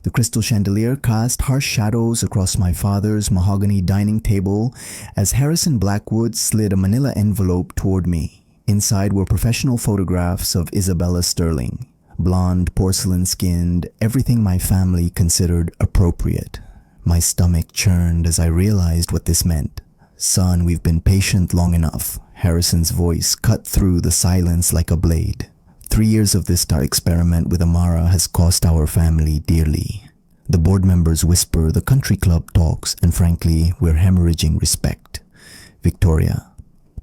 The crystal chandelier cast harsh shadows across my father's mahogany dining table as Harrison Blackwood slid a manila envelope toward me. Inside were professional photographs of Isabella Sterling. Blonde, porcelain-skinned, everything my family considered appropriate. My stomach churned as I realized what this meant. "Son, we've been patient long enough." Harrison's voice cut through the silence like a blade. 3 years of this experiment with Amara has cost our family dearly. The board members whisper, the country club talks, and frankly, we're hemorrhaging respect. Victoria.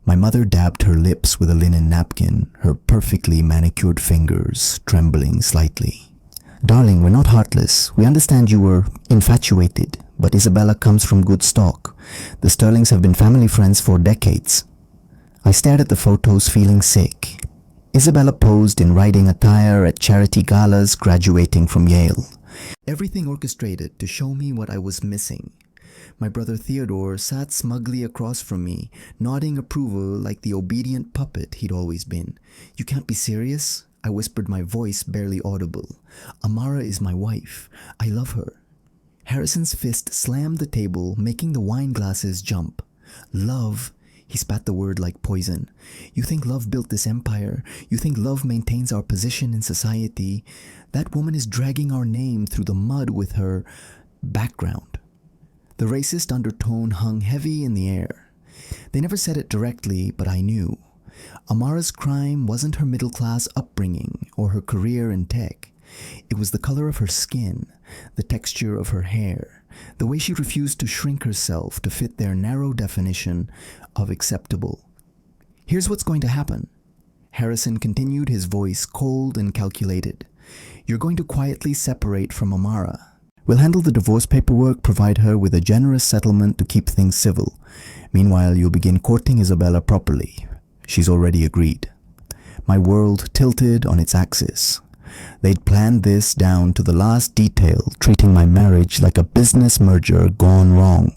My mother dabbed her lips with a linen napkin, her perfectly manicured fingers trembling slightly. "Darling, we're not heartless. We understand you were infatuated, but Isabella comes from good stock. The Sterlings have been family friends for decades." I stared at the photos, feeling sick. Isabella posed in riding attire at charity galas graduating from Yale. Everything orchestrated to show me what I was missing. My brother Theodore sat smugly across from me, nodding approval like the obedient puppet he'd always been. "You can't be serious?" I whispered, my voice barely audible. "Amara is my wife. I love her." Harrison's fist slammed the table, making the wine glasses jump. "Love?" He spat the word like poison. "You think love built this empire? You think love maintains our position in society? That woman is dragging our name through the mud with her background." The racist undertone hung heavy in the air. They never said it directly, but I knew. Amara's crime wasn't her middle-class upbringing or her career in tech. It was the color of her skin, the texture of her hair, the way she refused to shrink herself to fit their narrow definition of acceptable. "Here's what's going to happen." Harrison continued, his voice cold and calculated. "You're going to quietly separate from Amara. We'll handle the divorce paperwork, provide her with a generous settlement to keep things civil. Meanwhile, you'll begin courting Isabella properly. She's already agreed." My world tilted on its axis. They'd planned this down to the last detail, treating my marriage like a business merger gone wrong.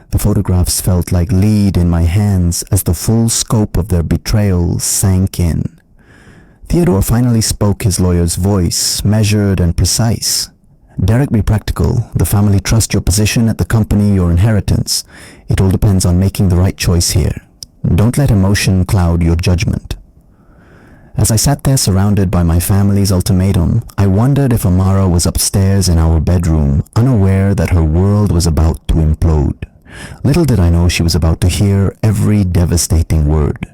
The photographs felt like lead in my hands as the full scope of their betrayal sank in. Theodore finally spoke, his lawyer's voice measured and precise. "Derek, be practical. The family trust your position at the company, your inheritance. It all depends on making the right choice here. Don't let emotion cloud your judgment." As I sat there surrounded by my family's ultimatum, I wondered if Amara was upstairs in our bedroom, unaware that her world was about to implode. Little did I know she was about to hear every devastating word.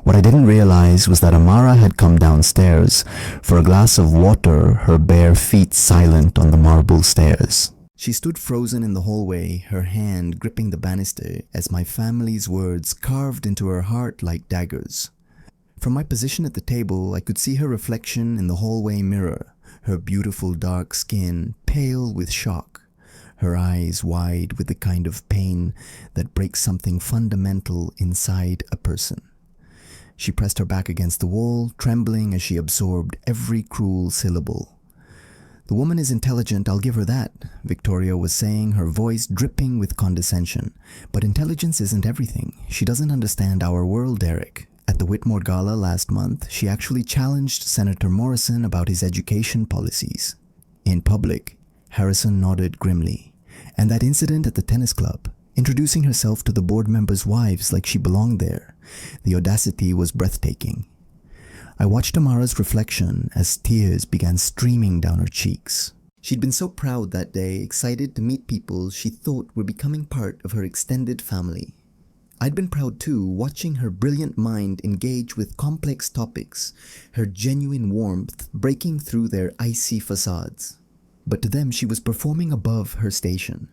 What I didn't realize was that Amara had come downstairs for a glass of water, her bare feet silent on the marble stairs. She stood frozen in the hallway, her hand gripping the banister as my family's words carved into her heart like daggers. From my position at the table, I could see her reflection in the hallway mirror, her beautiful dark skin pale with shock, her eyes wide with the kind of pain that breaks something fundamental inside a person. She pressed her back against the wall, trembling as she absorbed every cruel syllable. "The woman is intelligent, I'll give her that," Victoria was saying, her voice dripping with condescension. "But intelligence isn't everything. She doesn't understand our world, Derek." At the Whitmore Gala last month, she actually challenged Senator Morrison about his education policies. In public, Harrison nodded grimly. And that incident at the tennis club, introducing herself to the board members' wives like she belonged there. The audacity was breathtaking. I watched Amara's reflection as tears began streaming down her cheeks. She'd been so proud that day, excited to meet people she thought were becoming part of her extended family. I'd been proud too, watching her brilliant mind engage with complex topics, her genuine warmth breaking through their icy facades. But to them, she was performing above her station.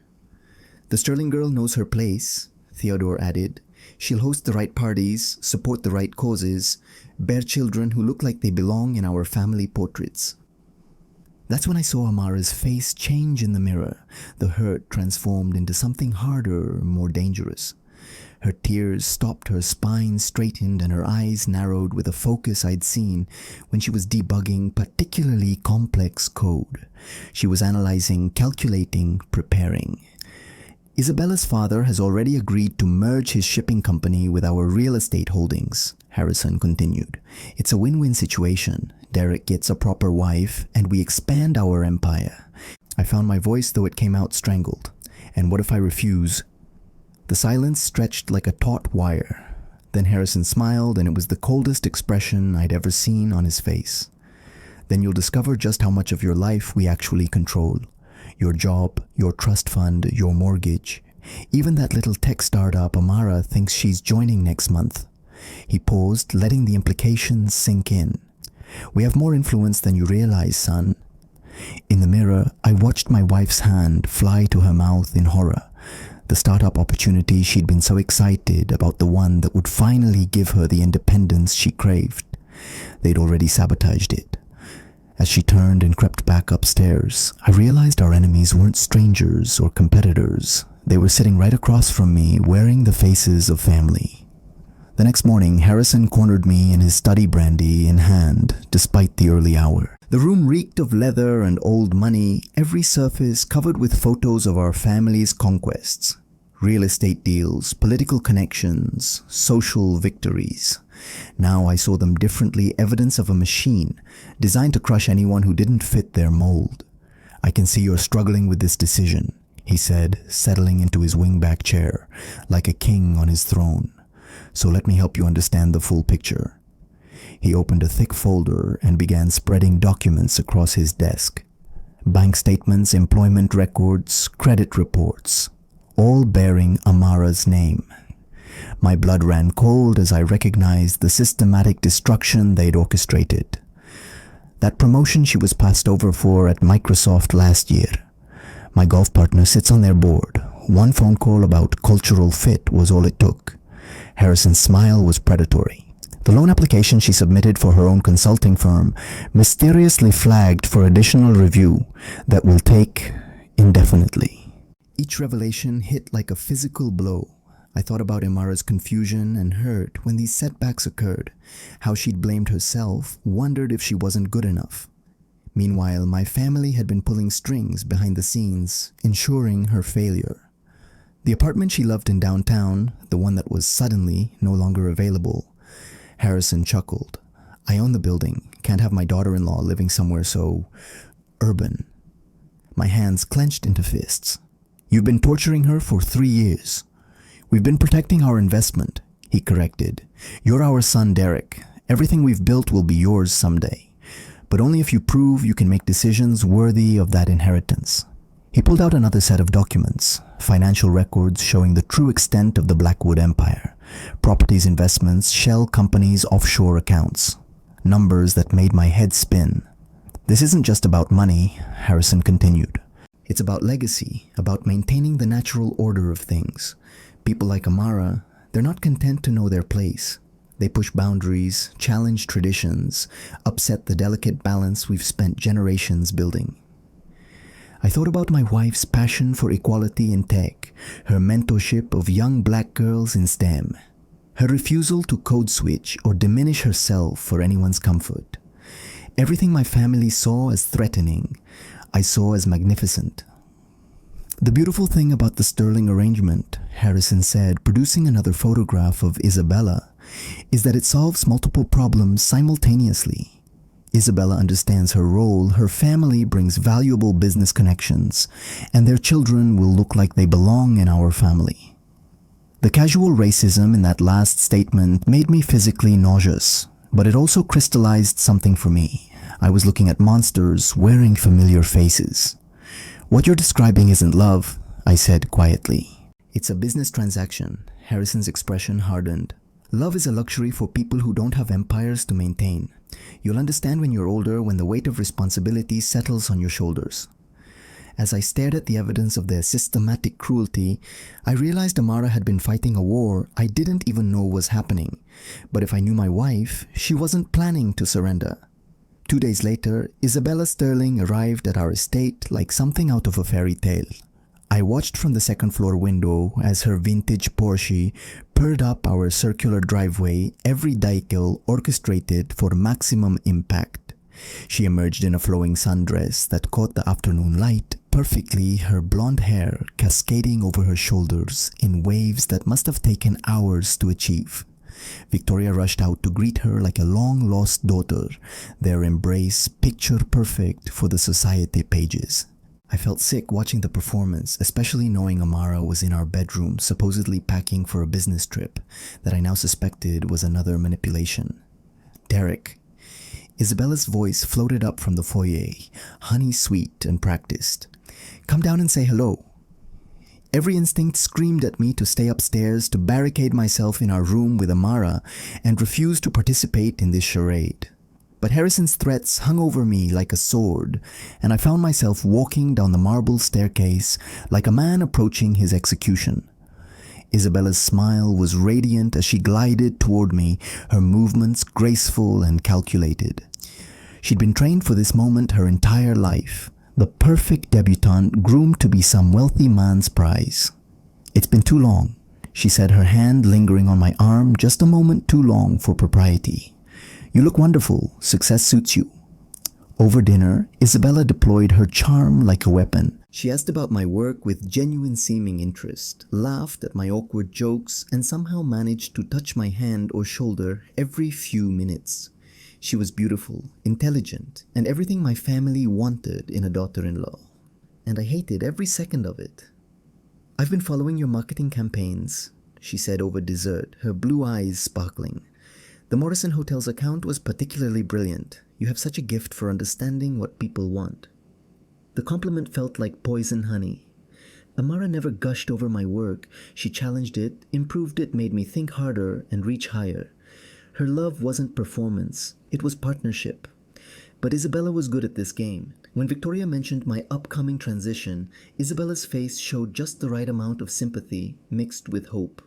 "The Sterling girl knows her place," Theodore added. "She'll host the right parties, support the right causes, bear children who look like they belong in our family portraits." That's when I saw Amara's face change in the mirror, the hurt transformed into something harder, more dangerous. Her tears stopped, her spine straightened, and her eyes narrowed with a focus I'd seen when she was debugging particularly complex code. She was analyzing, calculating, preparing. "Isabella's father has already agreed to merge his shipping company with our real estate holdings," Harrison continued. "It's a win-win situation. Derek gets a proper wife, and we expand our empire. I found my voice, though it came out strangled. "And what if I refuse?" The silence stretched like a taut wire. Then Harrison smiled, and it was the coldest expression I'd ever seen on his face. "Then you'll discover just how much of your life we actually control. Your job, your trust fund, your mortgage. Even that little tech startup Amara thinks she's joining next month." He paused, letting the implications sink in. "We have more influence than you realize, son." In the mirror, I watched my wife's hand fly to her mouth in horror. The startup opportunity she'd been so excited about, the one that would finally give her the independence she craved. They'd already sabotaged it. As she turned and crept back upstairs, I realized our enemies weren't strangers or competitors. They were sitting right across from me, wearing the faces of family. The next morning, Harrison cornered me in his study, brandy in hand, despite the early hour. The room reeked of leather and old money, every surface covered with photos of our family's conquests. Real estate deals, political connections, social victories. Now I saw them differently, evidence of a machine, designed to crush anyone who didn't fit their mold. "I can see you're struggling with this decision," he said, settling into his wingback chair, like a king on his throne. "So let me help you understand the full picture." He opened a thick folder and began spreading documents across his desk. Bank statements, employment records, credit reports, all bearing Amara's name. My blood ran cold as I recognized the systematic destruction they'd orchestrated. That promotion she was passed over for at Microsoft last year. My golf partner sits on their board. One phone call about cultural fit was all it took. Harrison's smile was predatory. The loan application she submitted for her own consulting firm mysteriously flagged for additional review that will take indefinitely. Each revelation hit like a physical blow. I thought about Amara's confusion and hurt when these setbacks occurred, how she'd blamed herself, wondered if she wasn't good enough. Meanwhile, my family had been pulling strings behind the scenes, ensuring her failure. The apartment she loved in downtown, the one that was suddenly no longer available. Harrison chuckled. "I own the building. Can't have my daughter-in-law living somewhere so urban." My hands clenched into fists. "You've been torturing her for 3 years. We've been protecting our investment," he corrected. "You're our son, Derek. Everything we've built will be yours someday. But only if you prove you can make decisions worthy of that inheritance." He pulled out another set of documents, financial records showing the true extent of the Blackwood empire, properties, investments, shell companies, offshore accounts. Numbers that made my head spin. "This isn't just about money," Harrison continued. "It's about legacy, about maintaining the natural order of things. People like Amara, they're not content to know their place. They push boundaries, challenge traditions, upset the delicate balance we've spent generations building." I thought about my wife's passion for equality in tech, her mentorship of young black girls in STEM, her refusal to code switch or diminish herself for anyone's comfort. Everything my family saw as threatening, I saw as magnificent. "The beautiful thing about the sterling arrangement," Harrison said, producing another photograph of Isabella, "is that it solves multiple problems simultaneously. Isabella understands her role, her family brings valuable business connections, and their children will look like they belong in our family." The casual racism in that last statement made me physically nauseous, but it also crystallized something for me. I was looking at monsters wearing familiar faces. "What you're describing isn't love," I said quietly. "It's a business transaction." Harrison's expression hardened. "Love is a luxury for people who don't have empires to maintain. You'll understand when you're older, when the weight of responsibility settles on your shoulders." As I stared at the evidence of their systematic cruelty, I realized Amara had been fighting a war I didn't even know was happening. But if I knew my wife, she wasn't planning to surrender. 2 days later, Isabella Sterling arrived at our estate like something out of a fairy tale. I watched from the second-floor window as her vintage Porsche purred up our circular driveway, every decal orchestrated for maximum impact. She emerged in a flowing sundress that caught the afternoon light perfectly, her blonde hair cascading over her shoulders in waves that must have taken hours to achieve. Victoria rushed out to greet her like a long-lost daughter, their embrace picture-perfect for the society pages. I felt sick watching the performance, especially knowing Amara was in our bedroom, supposedly packing for a business trip that I now suspected was another manipulation. Derek. Isabella's voice floated up from the foyer, honey sweet and practiced. Come down and say hello. Every instinct screamed at me to stay upstairs, to barricade myself in our room with Amara, and refuse to participate in this charade. But Harrison's threats hung over me like a sword, and I found myself walking down the marble staircase like a man approaching his execution. Isabella's smile was radiant as she glided toward me, her movements graceful and calculated. She'd been trained for this moment her entire life, the perfect debutante groomed to be some wealthy man's prize. It's been too long, she said, her hand lingering on my arm just a moment too long for propriety. You look wonderful. Success suits you. Over dinner, Isabella deployed her charm like a weapon. She asked about my work with genuine seeming interest, laughed at my awkward jokes, and somehow managed to touch my hand or shoulder every few minutes. She was beautiful, intelligent, and everything my family wanted in a daughter-in-law. And I hated every second of it. I've been following your marketing campaigns, she said over dessert, her blue eyes sparkling. The Morrison Hotel's account was particularly brilliant. You have such a gift for understanding what people want. The compliment felt like poison honey. Amara never gushed over my work. She challenged it, improved it, made me think harder and reach higher. Her love wasn't performance, it was partnership. But Isabella was good at this game. When Victoria mentioned my upcoming transition, Isabella's face showed just the right amount of sympathy mixed with hope.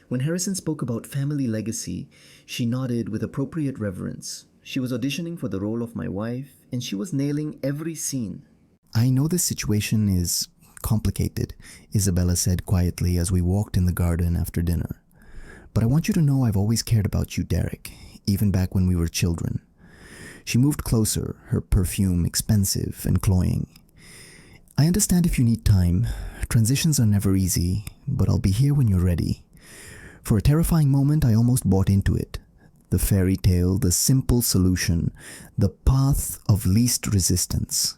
When Harrison spoke about family legacy, she nodded with appropriate reverence. She was auditioning for the role of my wife, and she was nailing every scene. I know this situation is complicated, Isabella said quietly as we walked in the garden after dinner. But I want you to know I've always cared about you, Derek, even back when we were children. She moved closer, her perfume expensive and cloying. I understand if you need time. Transitions are never easy, but I'll be here when you're ready. For a terrifying moment, I almost bought into it. The fairy tale, the simple solution, the path of least resistance.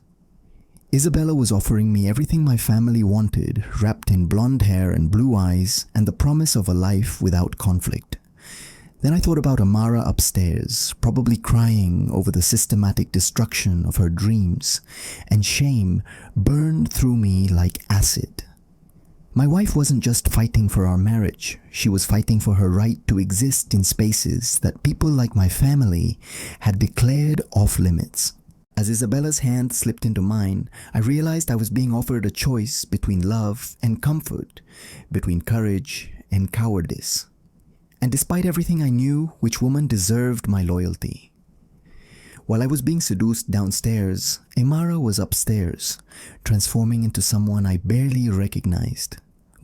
Isabella was offering me everything my family wanted, wrapped in blonde hair and blue eyes, and the promise of a life without conflict. Then I thought about Amara upstairs, probably crying over the systematic destruction of her dreams, and shame burned through me like acid. My wife wasn't just fighting for our marriage, she was fighting for her right to exist in spaces that people like my family had declared off limits. As Isabella's hand slipped into mine, I realized I was being offered a choice between love and comfort, between courage and cowardice. And despite everything I knew, which woman deserved my loyalty? While I was being seduced downstairs, Amara was upstairs, transforming into someone I barely recognized.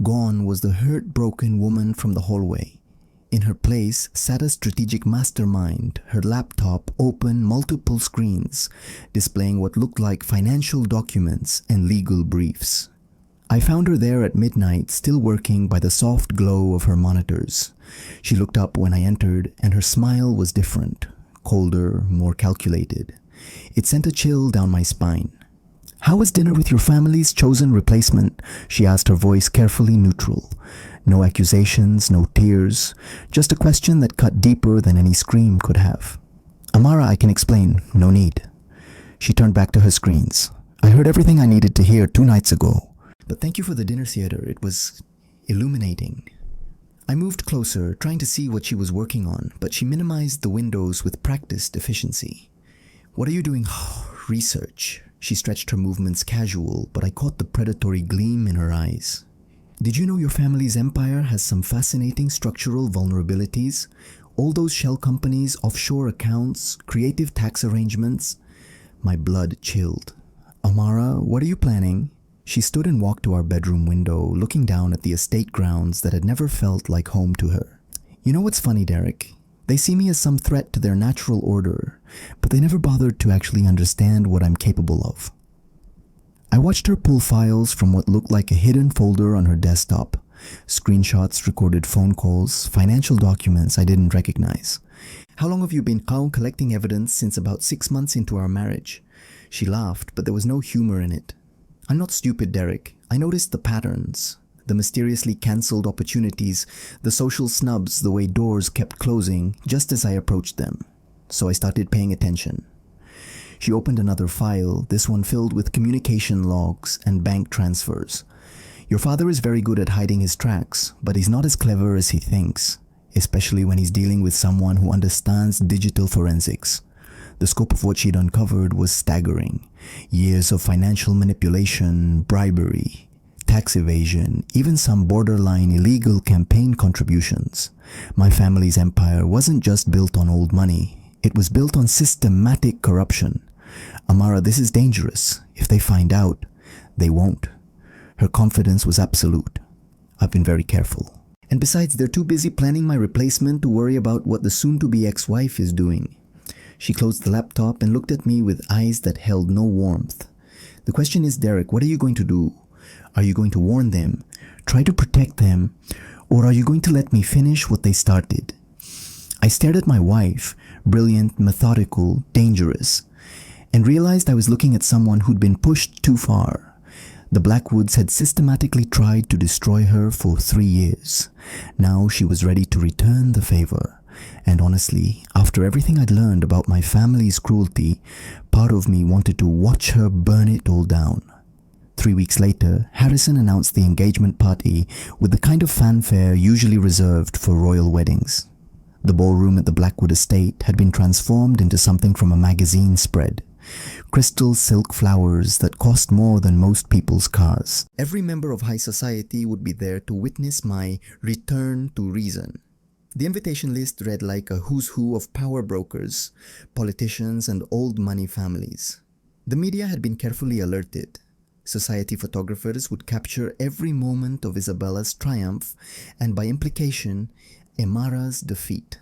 Gone was the hurt-broken woman from the hallway. In her place sat a strategic mastermind, her laptop open multiple screens, displaying what looked like financial documents and legal briefs. I found her there at midnight, still working by the soft glow of her monitors. She looked up when I entered, and her smile was different, colder, more calculated. It sent a chill down my spine. "How was dinner with your family's chosen replacement?" she asked, her voice carefully neutral. No accusations, no tears, just a question that cut deeper than any scream could have. "Amara, I can explain, no need." She turned back to her screens. "I heard everything I needed to hear 2 nights ago. But thank you for the dinner theater, it was illuminating." I moved closer, trying to see what she was working on, but she minimized the windows with practiced efficiency. "What are you doing?" "Research." She stretched her movements casual, but I caught the predatory gleam in her eyes. "Did you know your family's empire has some fascinating structural vulnerabilities? All those shell companies, offshore accounts, creative tax arrangements?" My blood chilled. "Amara, what are you planning?" She stood and walked to our bedroom window, looking down at the estate grounds that had never felt like home to her. "You know what's funny, Derek? They see me as some threat to their natural order, but they never bothered to actually understand what I'm capable of." I watched her pull files from what looked like a hidden folder on her desktop. Screenshots, recorded phone calls, financial documents I didn't recognize. "How long have you been collecting evidence?" "Since about 6 months into our marriage." She laughed, but there was no humor in it. I'm not stupid, Derek. I noticed the patterns, the mysteriously cancelled opportunities, the social snubs, the way doors kept closing just as I approached them. So I started paying attention. She opened another file, this one filled with communication logs and bank transfers. Your father is very good at hiding his tracks, but he's not as clever as he thinks, especially when he's dealing with someone who understands digital forensics. The scope of what she'd uncovered was staggering. Years of financial manipulation, bribery, tax evasion, even some borderline illegal campaign contributions. My family's empire wasn't just built on old money, it was built on systematic corruption. Amara, this is dangerous. If they find out, they won't. Her confidence was absolute. I've been very careful. And besides, they're too busy planning my replacement to worry about what the soon-to-be ex-wife is doing. She closed the laptop and looked at me with eyes that held no warmth. The question is, Derek, what are you going to do? Are you going to warn them, try to protect them, or are you going to let me finish what they started? I stared at my wife, brilliant, methodical, dangerous, and realized I was looking at someone who'd been pushed too far. The Blackwoods had systematically tried to destroy her for 3 years. Now she was ready to return the favor. And honestly, after everything I'd learned about my family's cruelty, part of me wanted to watch her burn it all down. 3 weeks later, Harrison announced the engagement party with the kind of fanfare usually reserved for royal weddings. The ballroom at the Blackwood estate had been transformed into something from a magazine spread. Crystal silk flowers that cost more than most people's cars. Every member of high society would be there to witness my return to reason. The invitation list read like a who's who of power brokers, politicians, and old money families. The media had been carefully alerted. Society photographers would capture every moment of Isabella's triumph and, by implication, Amara's defeat.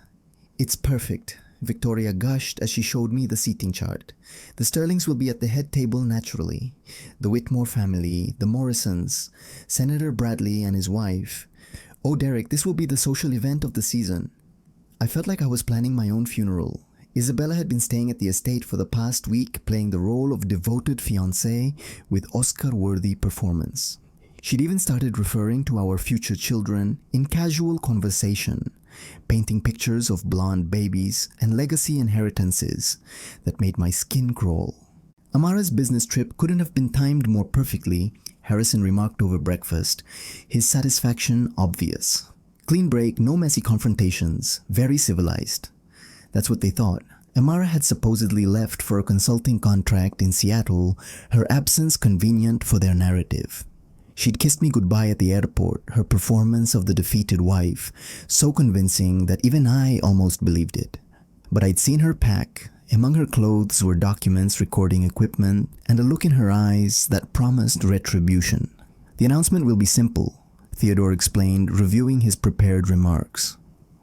"It's perfect," Victoria gushed as she showed me the seating chart. "The Sterlings will be at the head table naturally. The Whitmore family, the Morrisons, Senator Bradley and his wife. Oh, Derek, this will be the social event of the season." I felt like I was planning my own funeral. Isabella had been staying at the estate for the past week, playing the role of devoted fiancée with Oscar-worthy performance. She'd even started referring to our future children in casual conversation, painting pictures of blonde babies and legacy inheritances that made my skin crawl. Amara's business trip couldn't have been timed more perfectly, Harrison remarked over breakfast, his satisfaction obvious. Clean break, no messy confrontations, very civilized. That's what they thought. Amara had supposedly left for a consulting contract in Seattle, her absence convenient for their narrative. She'd kissed me goodbye at the airport, her performance of the defeated wife, so convincing that even I almost believed it. But I'd seen her pack. Among her clothes were documents, recording equipment, and a look in her eyes that promised retribution. "The announcement will be simple," Theodore explained, reviewing his prepared remarks.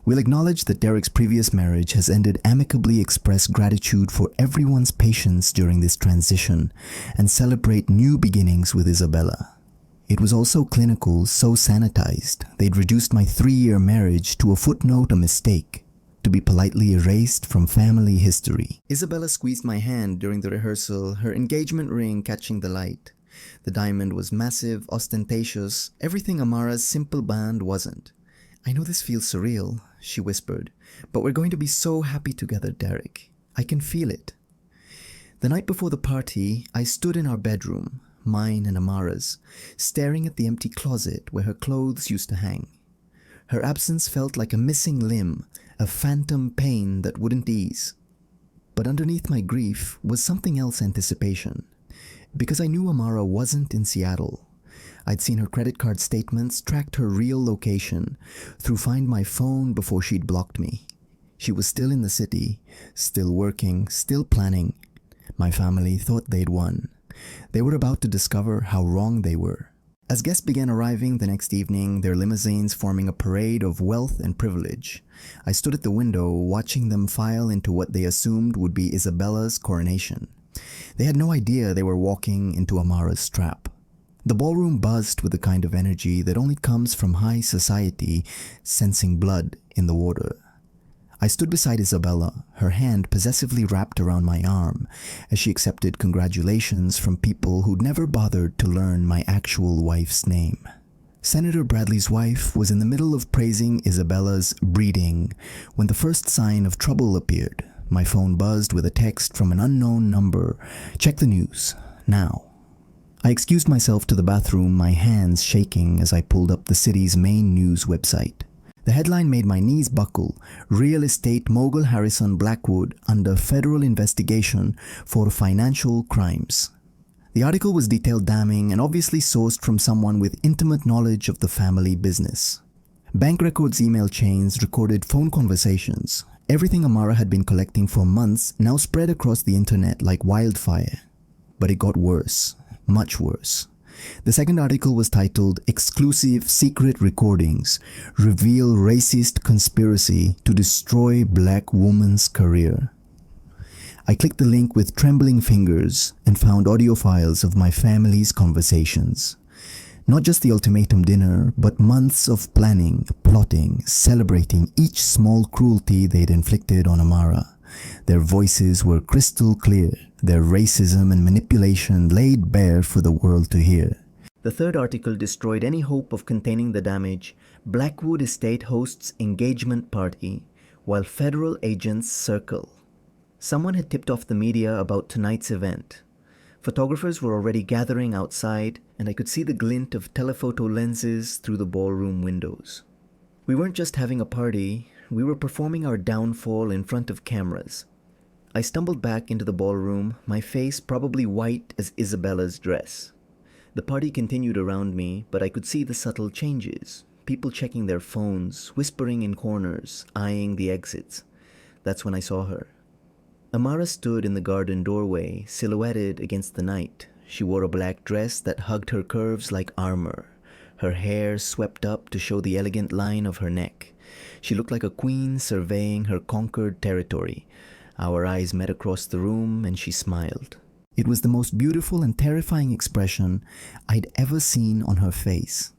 "We'll acknowledge that Derek's previous marriage has ended, amicably express gratitude for everyone's patience during this transition, and celebrate new beginnings with Isabella." It was all so clinical, so sanitized. They'd reduced my 3-year marriage to a footnote, a mistake, to be politely erased from family history. Isabella squeezed my hand during the rehearsal, her engagement ring catching the light. The diamond was massive, ostentatious, everything Amara's simple band wasn't. "I know this feels surreal," she whispered, "but we're going to be so happy together, Derek. I can feel it." The night before the party, I stood in our bedroom, mine and Amara's, staring at the empty closet where her clothes used to hang. Her absence felt like a missing limb, a phantom pain that wouldn't ease. But underneath my grief was something else, anticipation. Because I knew Amara wasn't in Seattle. I'd seen her credit card statements, tracked her real location, through Find My Phone before she'd blocked me. She was still in the city, still working, still planning. My family thought they'd won. They were about to discover how wrong they were. As guests began arriving the next evening, their limousines forming a parade of wealth and privilege, I stood at the window watching them file into what they assumed would be Isabella's coronation. They had no idea they were walking into Amara's trap. The ballroom buzzed with the kind of energy that only comes from high society sensing blood in the water. I stood beside Isabella, her hand possessively wrapped around my arm, as she accepted congratulations from people who'd never bothered to learn my actual wife's name. Senator Bradley's wife was in the middle of praising Isabella's breeding when the first sign of trouble appeared. My phone buzzed with a text from an unknown number. "Check the news, now." I excused myself to the bathroom, my hands shaking as I pulled up the city's main news website. The headline made my knees buckle: "Real estate mogul Harrison Blackwood under federal investigation for financial crimes." The article was detailed, damning, and obviously sourced from someone with intimate knowledge of the family business. Bank records, email chains, recorded phone conversations. Everything Amara had been collecting for months now spread across the internet like wildfire. But it got worse. Much worse. The second article was titled "Exclusive Secret Recordings Reveal Racist Conspiracy to Destroy Black Woman's Career." I clicked the link with trembling fingers and found audio files of my family's conversations. Not just the ultimatum dinner, but months of planning, plotting, celebrating each small cruelty they'd inflicted on Amara. Their voices were crystal clear, their racism and manipulation laid bare for the world to hear. The third article destroyed any hope of containing the damage. Blackwood Estate hosts engagement party while federal agents circle. Someone had tipped off the media about tonight's event. Photographers were already gathering outside, and I could see the glint of telephoto lenses through the ballroom windows. We weren't just having a party, we were performing our downfall in front of cameras. I stumbled back into the ballroom, my face probably white as Isabella's dress. The party continued around me, but I could see the subtle changes. People checking their phones, whispering in corners, eyeing the exits. That's when I saw her. Amara stood in the garden doorway, silhouetted against the night. She wore a black dress that hugged her curves like armor. Her hair swept up to show the elegant line of her neck. She looked like a queen surveying her conquered territory. Our eyes met across the room and she smiled. It was the most beautiful and terrifying expression I'd ever seen on her face.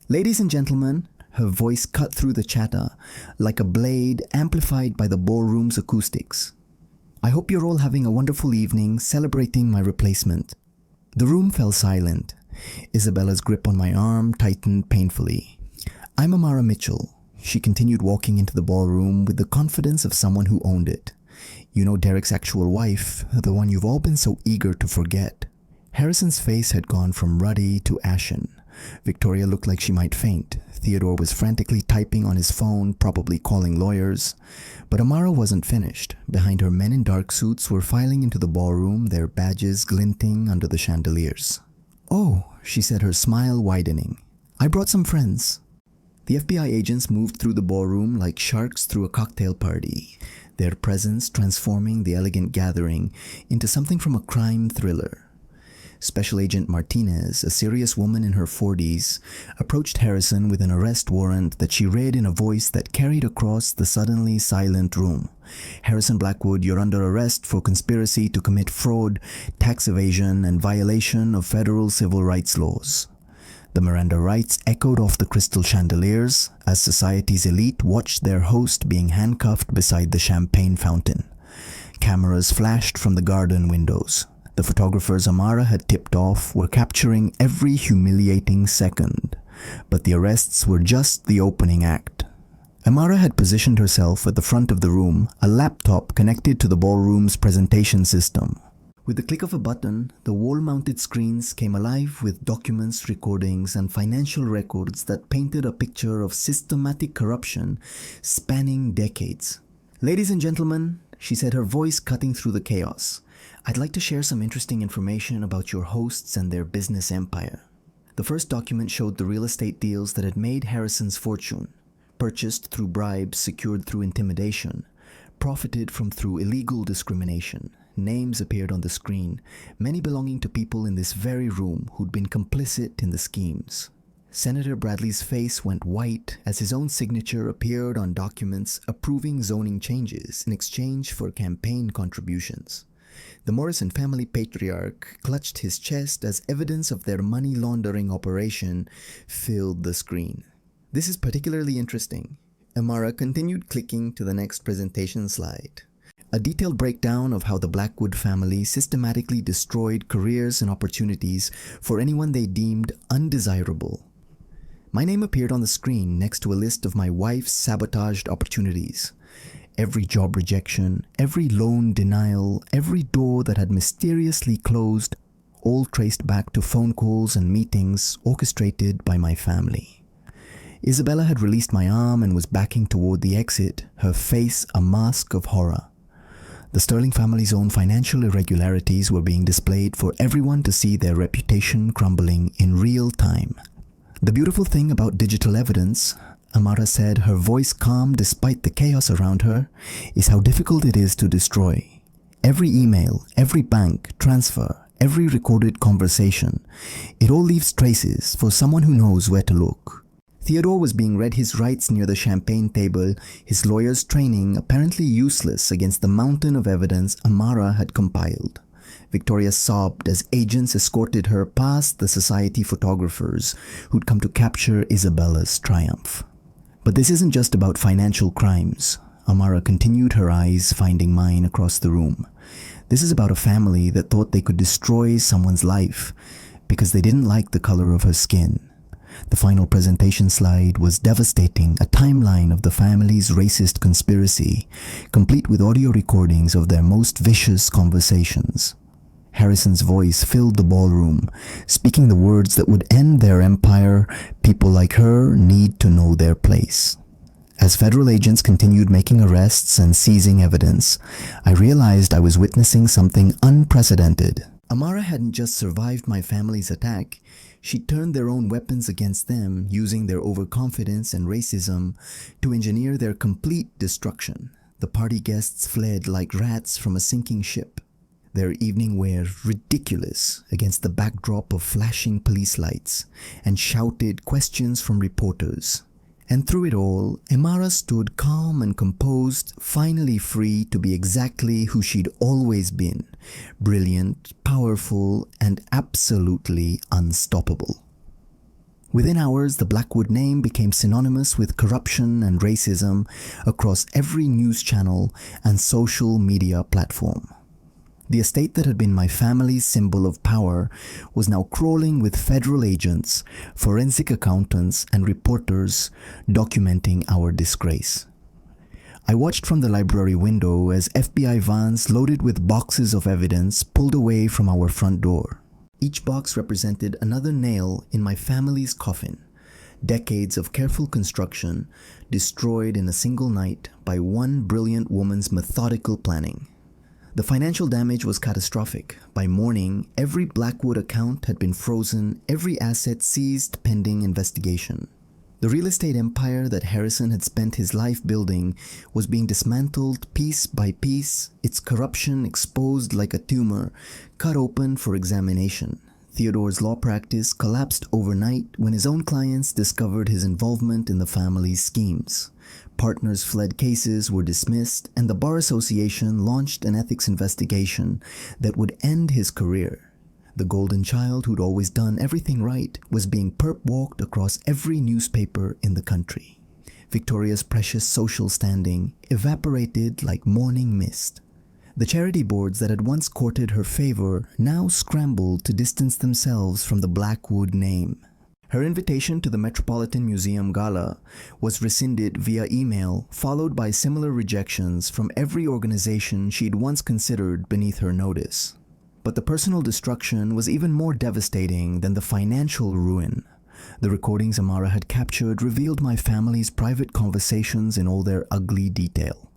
"Ladies and gentlemen," her voice cut through the chatter like a blade amplified by the ballroom's acoustics. "I hope you're all having a wonderful evening celebrating my replacement." The room fell silent. Isabella's grip on my arm tightened painfully. "I'm Amara Mitchell." She continued walking into the ballroom with the confidence of someone who owned it. "You know Derek's actual wife, the one you've all been so eager to forget." Harrison's face had gone from ruddy to ashen. Victoria looked like she might faint. Theodore was frantically typing on his phone, probably calling lawyers. But Amara wasn't finished. Behind her, men in dark suits were filing into the ballroom, their badges glinting under the chandeliers. "Oh," she said, her smile widening. "I brought some friends." The FBI agents moved through the ballroom like sharks through a cocktail party, their presence transforming the elegant gathering into something from a crime thriller. Special Agent Martinez, a serious woman in her 40s, approached Harrison with an arrest warrant that she read in a voice that carried across the suddenly silent room. "Harrison Blackwood, you're under arrest for conspiracy to commit fraud, tax evasion, and violation of federal civil rights laws." The Miranda rights echoed off the crystal chandeliers as society's elite watched their host being handcuffed beside the champagne fountain. Cameras flashed from the garden windows. The photographers Amara had tipped off were capturing every humiliating second, but the arrests were just the opening act. Amara had positioned herself at the front of the room, a laptop connected to the ballroom's presentation system. With the click of a button, the wall-mounted screens came alive with documents, recordings, and financial records that painted a picture of systematic corruption spanning decades. "Ladies and gentlemen," she said, her voice cutting through the chaos, "I'd like to share some interesting information about your hosts and their business empire." The first document showed the real estate deals that had made Harrison's fortune, purchased through bribes, secured through intimidation, profited from through illegal discrimination. Names appeared on the screen, many belonging to people in this very room who'd been complicit in the schemes. Senator Bradley's face went white as his own signature appeared on documents approving zoning changes in exchange for campaign contributions. The Morrison family patriarch clutched his chest as evidence of their money laundering operation filled the screen. "This is particularly interesting. Amara continued clicking to the next presentation slide. A detailed breakdown of how the Blackwood family systematically destroyed careers and opportunities for anyone they deemed undesirable. My name appeared on the screen next to a list of my wife's sabotaged opportunities. Every job rejection, every loan denial, every door that had mysteriously closed, all traced back to phone calls and meetings orchestrated by my family. Isabella had released my arm and was backing toward the exit, her face a mask of horror. The Sterling family's own financial irregularities were being displayed for everyone to see, their reputation crumbling in real time. The beautiful thing about digital evidence, Amara said, her voice calm despite the chaos around her, is how difficult it is to destroy. Every email, every bank transfer, every recorded conversation, it all leaves traces for someone who knows where to look. Theodore was being read his rights near the champagne table, his lawyer's training apparently useless against the mountain of evidence Amara had compiled. Victoria sobbed as agents escorted her past the society photographers who'd come to capture Isabella's triumph. But this isn't just about financial crimes. Amara continued, her eyes finding mine across the room. This is about a family that thought they could destroy someone's life because they didn't like the color of her skin. The final presentation slide was devastating, a timeline of the family's racist conspiracy, complete with audio recordings of their most vicious conversations. Harrison's voice filled the ballroom, speaking the words that would end their empire. People like her need to know their place. As federal agents continued making arrests and seizing evidence, I realized I was witnessing something unprecedented. Amara hadn't just survived my family's attack, she turned their own weapons against them, using their overconfidence and racism to engineer their complete destruction. The party guests fled like rats from a sinking ship, their evening wear ridiculous against the backdrop of flashing police lights and shouted questions from reporters. And through it all, Amara stood calm and composed, finally free to be exactly who she'd always been, brilliant, powerful, and absolutely unstoppable. Within hours, the Blackwood name became synonymous with corruption and racism across every news channel and social media platform. The estate that had been my family's symbol of power was now crawling with federal agents, forensic accountants, and reporters documenting our disgrace. I watched from the library window as FBI vans loaded with boxes of evidence pulled away from our front door. Each box represented another nail in my family's coffin. Decades of careful construction destroyed in a single night by one brilliant woman's methodical planning. The financial damage was catastrophic. By morning, every Blackwood account had been frozen, every asset seized pending investigation. The real estate empire that Harrison had spent his life building was being dismantled piece by piece, its corruption exposed like a tumor, cut open for examination. Theodore's law practice collapsed overnight when his own clients discovered his involvement in the family's schemes. Partners fled, cases were dismissed, and the Bar Association launched an ethics investigation that would end his career. The golden child who'd always done everything right was being perp-walked across every newspaper in the country. Victoria's precious social standing evaporated like morning mist. The charity boards that had once courted her favor now scrambled to distance themselves from the Blackwood name. Her invitation to the Metropolitan Museum Gala was rescinded via email, followed by similar rejections from every organization she'd once considered beneath her notice. But the personal destruction was even more devastating than the financial ruin. The recordings Amara had captured revealed my family's private conversations in all their ugly detail.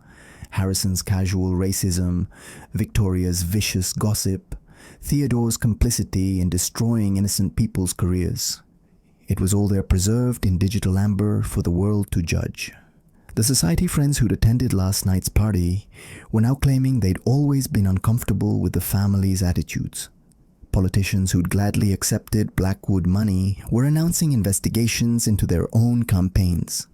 Harrison's casual racism, Victoria's vicious gossip, Theodore's complicity in destroying innocent people's careers. It was all there preserved in digital amber for the world to judge. The society friends who'd attended last night's party were now claiming they'd always been uncomfortable with the family's attitudes. Politicians who'd gladly accepted Blackwood money were announcing investigations into their own campaigns.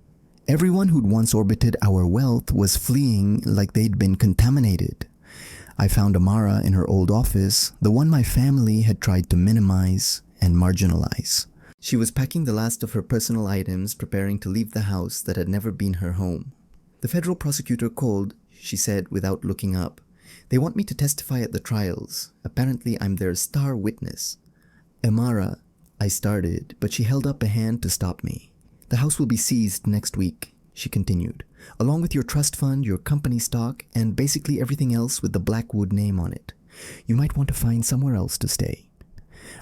Everyone who'd once orbited our wealth was fleeing like they'd been contaminated. I found Amara in her old office, the one my family had tried to minimize and marginalize. She was packing the last of her personal items, preparing to leave the house that had never been her home. The federal prosecutor called, she said without looking up. They want me to testify at the trials. Apparently I'm their star witness. Amara, I started, but she held up a hand to stop me. The house will be seized next week, she continued, along with your trust fund, your company stock, and basically everything else with the Blackwood name on it. You might want to find somewhere else to stay.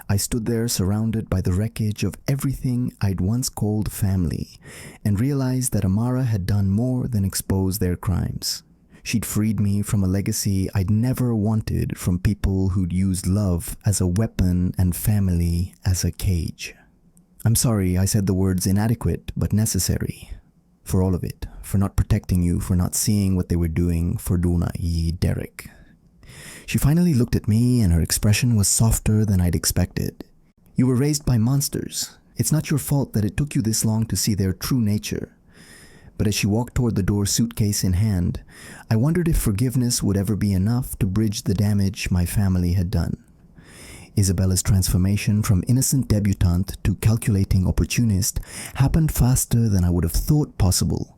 I stood there surrounded by the wreckage of everything I'd once called family, and realized that Amara had done more than expose their crimes. She'd freed me from a legacy I'd never wanted from people who'd used love as a weapon and family as a cage. I'm sorry I said the words inadequate but necessary. For all of it. For not protecting you, for not seeing what they were doing for Duna y Derek. She finally looked at me and her expression was softer than I'd expected. You were raised by monsters. It's not your fault that it took you this long to see their true nature. But as she walked toward the door, suitcase in hand, I wondered if forgiveness would ever be enough to bridge the damage my family had done. Isabella's transformation from innocent debutante to calculating opportunist happened faster than I would have thought possible.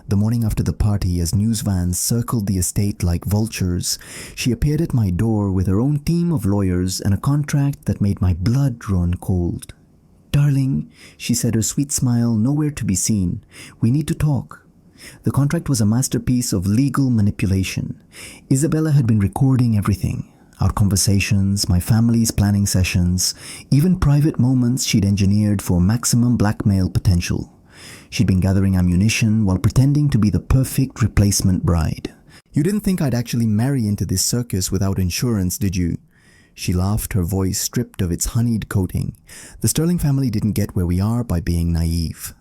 The morning after the party, as news vans circled the estate like vultures, she appeared at my door with her own team of lawyers and a contract that made my blood run cold. Darling, she said, her sweet smile nowhere to be seen. We need to talk. The contract was a masterpiece of legal manipulation. Isabella had been recording everything. Our conversations, my family's planning sessions, even private moments she'd engineered for maximum blackmail potential. She'd been gathering ammunition while pretending to be the perfect replacement bride. You didn't think I'd actually marry into this circus without insurance, did you? She laughed, her voice stripped of its honeyed coating. The Sterling family didn't get where we are by being naive.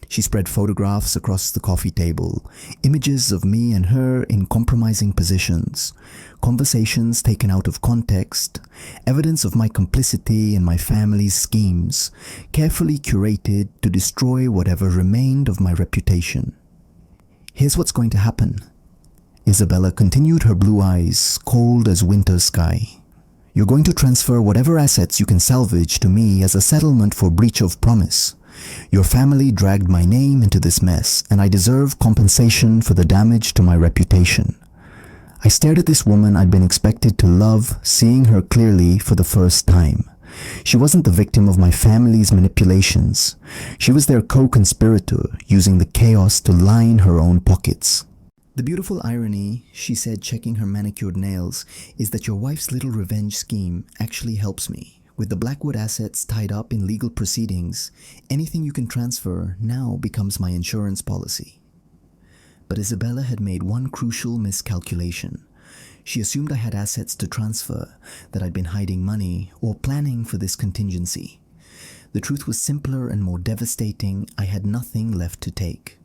She spread photographs across the coffee table, images of me and her in compromising positions, conversations taken out of context, evidence of my complicity in my family's schemes, carefully curated to destroy whatever remained of my reputation. Here's what's going to happen. Isabella continued, her blue eyes cold as winter sky. You're going to transfer whatever assets you can salvage to me as a settlement for breach of promise. Your family dragged my name into this mess, and I deserve compensation for the damage to my reputation. I stared at this woman I'd been expected to love, seeing her clearly for the first time. She wasn't the victim of my family's manipulations. She was their co-conspirator, using the chaos to line her own pockets. The beautiful irony, she said, checking her manicured nails, is that your wife's little revenge scheme actually helps me. With the Blackwood assets tied up in legal proceedings, anything you can transfer now becomes my insurance policy. But Isabella had made one crucial miscalculation. She assumed I had assets to transfer, that I'd been hiding money or planning for this contingency. The truth was simpler and more devastating. I had nothing left to take.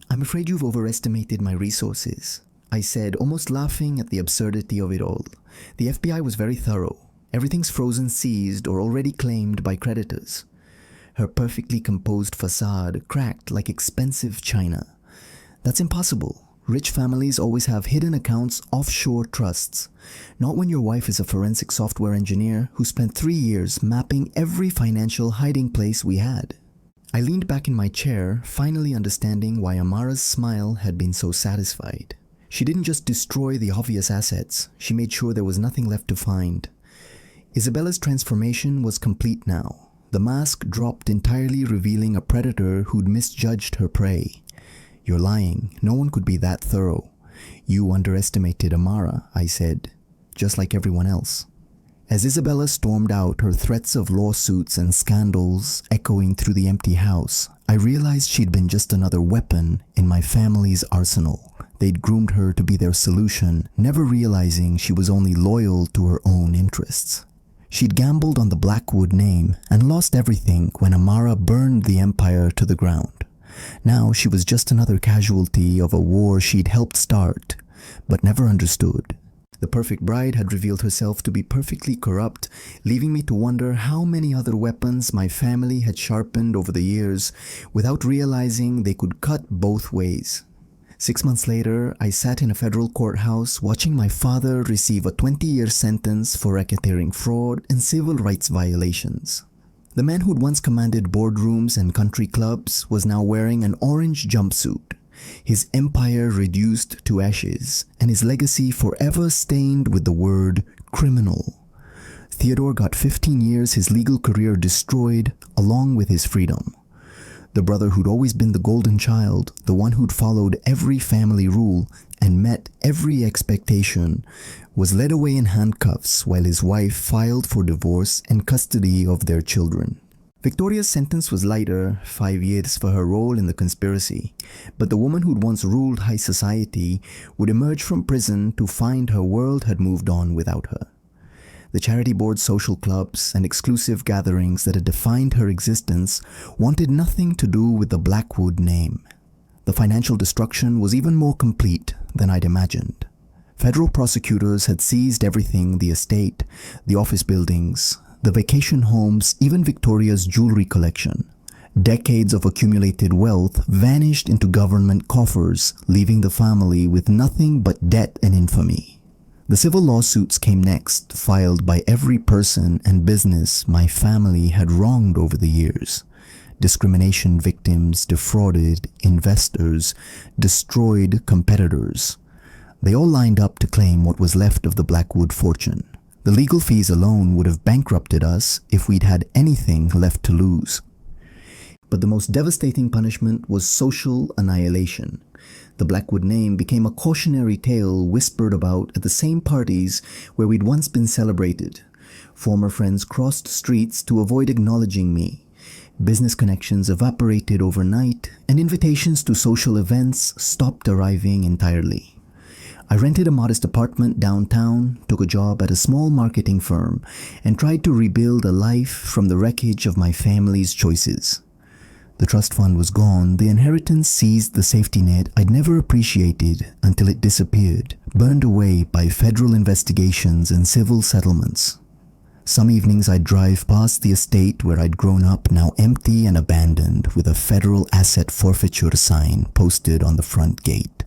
I'm afraid you've overestimated my resources, I said, almost laughing at the absurdity of it all. The FBI was very thorough. Everything's frozen, seized, or already claimed by creditors. Her perfectly composed facade cracked like expensive china. That's impossible. Rich families always have hidden accounts, offshore trusts. Not when your wife is a forensic software engineer who spent 3 years mapping every financial hiding place we had. I leaned back in my chair, finally understanding why Amara's smile had been so satisfied. She didn't just destroy the obvious assets, she made sure there was nothing left to find. Isabella's transformation was complete now. The mask dropped entirely, revealing a predator who'd misjudged her prey. You're lying. No one could be that thorough. You underestimated Amara, I said, just like everyone else. As Isabella stormed out, her threats of lawsuits and scandals echoing through the empty house, I realized she'd been just another weapon in my family's arsenal. They'd groomed her to be their solution, never realizing she was only loyal to her own interests. She'd gambled on the Blackwood name and lost everything when Amara burned the empire to the ground. Now she was just another casualty of a war she'd helped start, but never understood. The perfect bride had revealed herself to be perfectly corrupt, leaving me to wonder how many other weapons my family had sharpened over the years without realizing they could cut both ways. 6 months later, I sat in a federal courthouse watching my father receive a 20-year sentence for racketeering fraud and civil rights violations. The man who'd once commanded boardrooms and country clubs was now wearing an orange jumpsuit, his empire reduced to ashes, and his legacy forever stained with the word criminal. Theodore got 15 years, his legal career destroyed, along with his freedom. The brother who'd always been the golden child, the one who'd followed every family rule and met every expectation, was led away in handcuffs while his wife filed for divorce and custody of their children. Victoria's sentence was lighter, 5 years for her role in the conspiracy, but the woman who'd once ruled high society would emerge from prison to find her world had moved on without her. The charity board's social clubs and exclusive gatherings that had defined her existence wanted nothing to do with the Blackwood name. The financial destruction was even more complete than I'd imagined. Federal prosecutors had seized everything: the estate, the office buildings, the vacation homes, even Victoria's jewelry collection. Decades of accumulated wealth vanished into government coffers, leaving the family with nothing but debt and infamy. The civil lawsuits came next, filed by every person and business my family had wronged over the years. Discrimination victims, defrauded investors, destroyed competitors. They all lined up to claim what was left of the Blackwood fortune. The legal fees alone would have bankrupted us if we'd had anything left to lose. But the most devastating punishment was social annihilation. The Blackwood name became a cautionary tale whispered about at the same parties where we'd once been celebrated. Former friends crossed streets to avoid acknowledging me. Business connections evaporated overnight, and invitations to social events stopped arriving entirely. I rented a modest apartment downtown, took a job at a small marketing firm, and tried to rebuild a life from the wreckage of my family's choices. The trust fund was gone, the inheritance seized the safety net I'd never appreciated until it disappeared, burned away by federal investigations and civil settlements. Some evenings I'd drive past the estate where I'd grown up, now empty and abandoned, with a federal asset forfeiture sign posted on the front gate.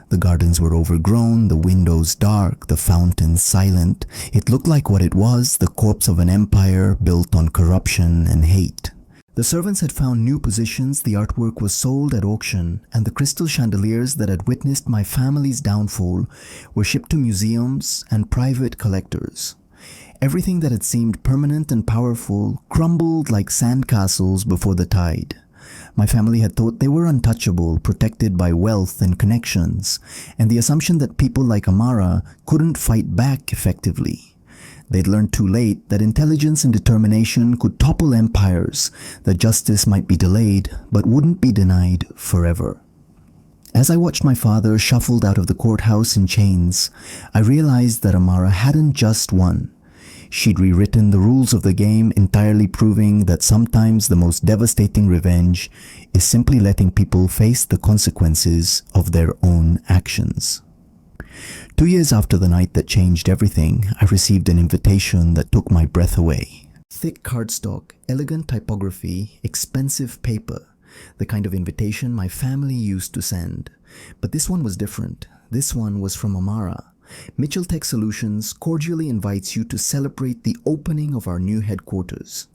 The gardens were overgrown, the windows dark, the fountains silent. It looked like what it was, the corpse of an empire built on corruption and hate. The servants had found new positions, the artwork was sold at auction, and the crystal chandeliers that had witnessed my family's downfall were shipped to museums and private collectors. Everything that had seemed permanent and powerful crumbled like sandcastles before the tide. My family had thought they were untouchable, protected by wealth and connections, and the assumption that people like Amara couldn't fight back effectively. They'd learned too late that intelligence and determination could topple empires, that justice might be delayed but wouldn't be denied forever. As I watched my father shuffled out of the courthouse in chains, I realized that Amara hadn't just won. She'd rewritten the rules of the game, entirely proving that sometimes the most devastating revenge is simply letting people face the consequences of their own actions. 2 years after the night that changed everything, I received an invitation that took my breath away. Thick cardstock, elegant typography, expensive paper, the kind of invitation my family used to send. But this one was different. This one was from Amara. Mitchell Tech Solutions cordially invites you to celebrate the opening of our new headquarters.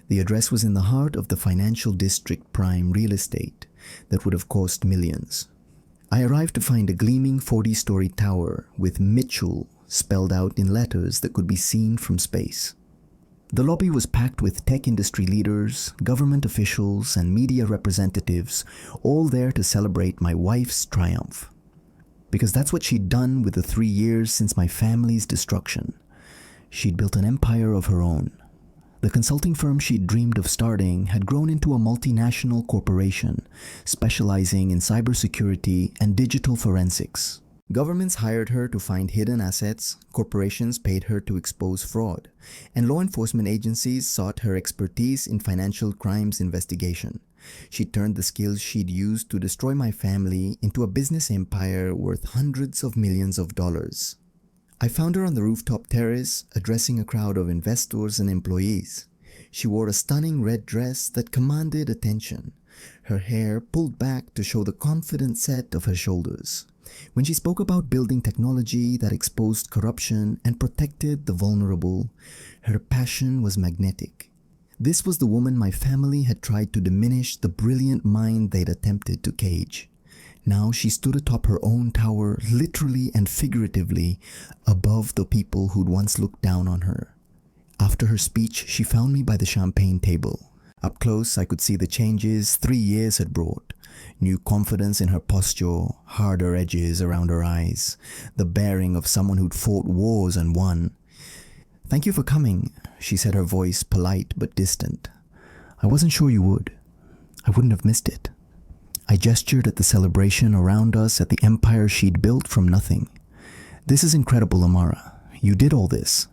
The address was in the heart of the financial district, prime real estate that would have cost millions. I arrived to find a gleaming 40-story tower with Mitchell spelled out in letters that could be seen from space. The lobby was packed with tech industry leaders, government officials, and media representatives, all there to celebrate my wife's triumph. Because that's what she'd done with the 3 years since my family's destruction. She'd built an empire of her own. The consulting firm she'd dreamed of starting had grown into a multinational corporation, specializing in cybersecurity and digital forensics. Governments hired her to find hidden assets, corporations paid her to expose fraud, and law enforcement agencies sought her expertise in financial crimes investigation. She turned the skills she'd used to destroy my family into a business empire worth hundreds of millions of dollars. I found her on the rooftop terrace, addressing a crowd of investors and employees. She wore a stunning red dress that commanded attention, her hair pulled back to show the confident set of her shoulders. When she spoke about building technology that exposed corruption and protected the vulnerable, her passion was magnetic. This was the woman my family had tried to diminish, the brilliant mind they'd attempted to cage. Now she stood atop her own tower, literally and figuratively, above the people who'd once looked down on her. After her speech, she found me by the champagne table. Up close, I could see the changes 3 years had brought. New confidence in her posture, harder edges around her eyes, the bearing of someone who'd fought wars and won. "Thank you for coming," she said, her voice polite but distant. "I wasn't sure you would. I wouldn't have missed it." I gestured at the celebration around us, at the empire she'd built from nothing. "This is incredible, Amara. You did all this."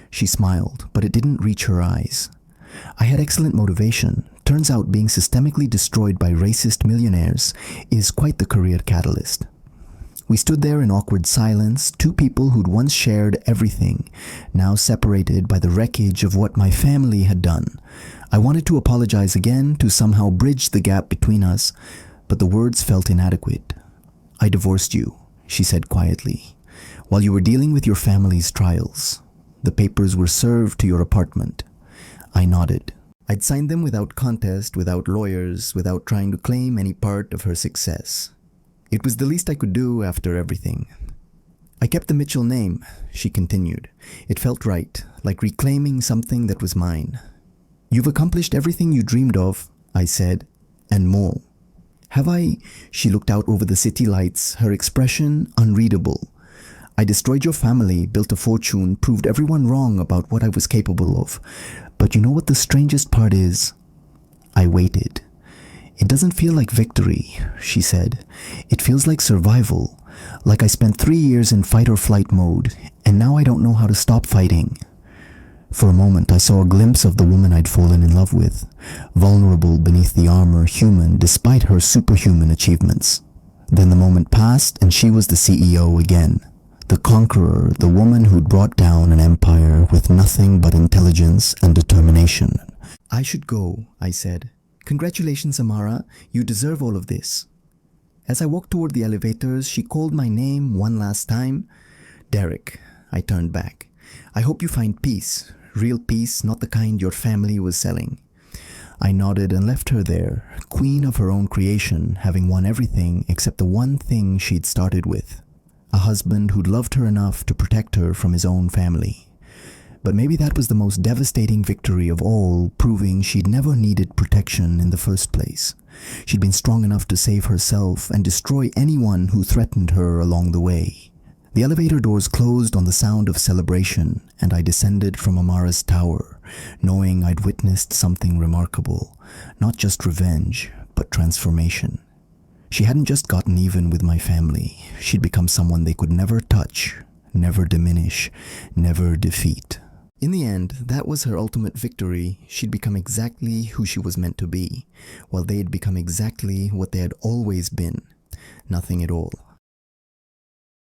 She smiled, but it didn't reach her eyes. "I had excellent motivation. Turns out being systemically destroyed by racist millionaires is quite the career catalyst." We stood there in awkward silence, two people who'd once shared everything, now separated by the wreckage of what my family had done. I wanted to apologize again, to somehow bridge the gap between us, but the words felt inadequate. "I divorced you," she said quietly, "while you were dealing with your family's trials. The papers were served to your apartment." I nodded. I'd signed them without contest, without lawyers, without trying to claim any part of her success. It was the least I could do after everything. "I kept the Mitchell name," she continued. "It felt right, like reclaiming something that was mine." "You've accomplished everything you dreamed of," I said, "and more." "Have I?" She looked out over the city lights, her expression unreadable. "I destroyed your family, built a fortune, proved everyone wrong about what I was capable of. But you know what the strangest part is?" I waited. "It doesn't feel like victory," she said. "It feels like survival. Like I spent 3 years in fight or flight mode, and now I don't know how to stop fighting." For a moment, I saw a glimpse of the woman I'd fallen in love with, vulnerable beneath the armor, human despite her superhuman achievements. Then the moment passed, and she was the CEO again. The conqueror, the woman who'd brought down an empire with nothing but intelligence and determination. "I should go," I said. "Congratulations, Amara. You deserve all of this." As I walked toward the elevators, she called my name one last time. "Derek." I turned back. "I hope you find peace. Real peace, not the kind your family was selling." I nodded and left her there, queen of her own creation, having won everything except the one thing she'd started with. A husband who'd loved her enough to protect her from his own family. But maybe that was the most devastating victory of all, proving she'd never needed protection in the first place. She'd been strong enough to save herself and destroy anyone who threatened her along the way. The elevator doors closed on the sound of celebration, and I descended from Amara's tower, knowing I'd witnessed something remarkable. Not just revenge, but transformation. She hadn't just gotten even with my family. She'd become someone they could never touch, never diminish, never defeat. In the end, that was her ultimate victory. She'd become exactly who she was meant to be, while they'd become exactly what they had always been. Nothing at all.